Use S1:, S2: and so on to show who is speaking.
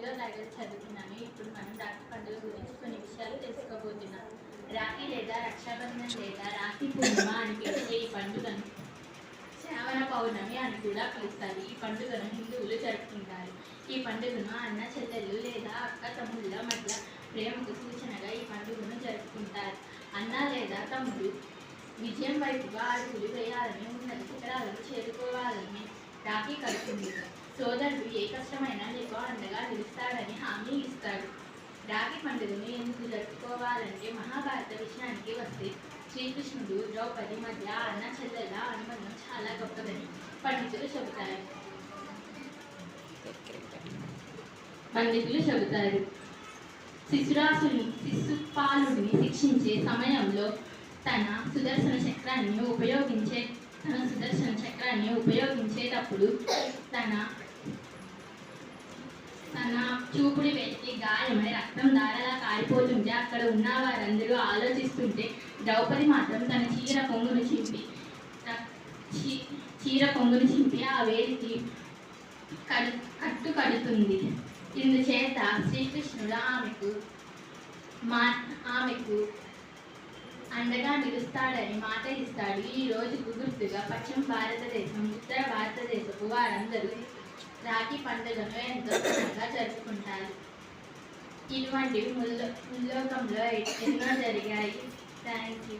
S1: 10వ తరగతి చదువుతున్నాను. ఇప్పుడు మనం రాఖీ పండుగ గురించి కొన్ని విషయాలు తెలుసుకోబోతున్నాం. రాఖీ లేదా రక్షాబంధన్ లేదా రాఖీ పూర్ణిమ అని పిలిచే ఈ పండుగను శ్రావణ పౌర్ణమి అని కూడా పిలుస్తారు. ఈ పండుగను హిందువులు జరుపుకుంటారు. ఈ పండుగను అన్న చెల్లెళ్ళు లేదా అక్క తమ్ముళ్ళ మధ్య ప్రేమకు సూచనగా ఈ పండుగను జరుపుకుంటారు. అన్న లేదా తమ్ముడు విజయం వైపుగా అడుగులు వేయాలని, ఉన్నత శిఖరాలను చేరుకోవాలని రాఖీ కడుతుంది. సోదరుడు ఏ కష్టమైనా నీకు అండగా నిలుస్తాడని హామీ ఇస్తాడు. రాఖీ పండుగను ఎందుకు జరుపుకోవాలంటే మహాభారత విషయానికి వస్తే శ్రీకృష్ణుడు ద్రౌపది మధ్య అన్న చెల్లెల అనుబంధం చాలా గొప్పదని పండితులు చెబుతారు. శిశుపాలుడిని శిక్షించే సమయంలో తన సుదర్శన చక్రాన్ని ఉపయోగించేటప్పుడు తన చూపుడు వేలికి గాయమై రక్తం దారలా కారిపోతుంటే అక్కడ ఉన్న వారందరూ ఆలోచిస్తుంటే ద్రౌపది మాత్రం తన చీర కొంగును చింపి ఆ వేలికి కట్టు కడుతుంది. ఇందుచేత శ్రీకృష్ణుడు ఆమెకు అండగా నిలుస్తాడని మాట ఇస్తాడు. ఈ రోజుకు గుర్తుగా పశ్చిమ భారతదేశం, ఉత్తర భారతదేశపు వారందరూ రాఖీ పండుగను ఎంతో ఘనంగా జరుపుకుంటారు. ఇటువంటివి ముల్లోకంలో ఎన్నో జరిగాయి. Thank you.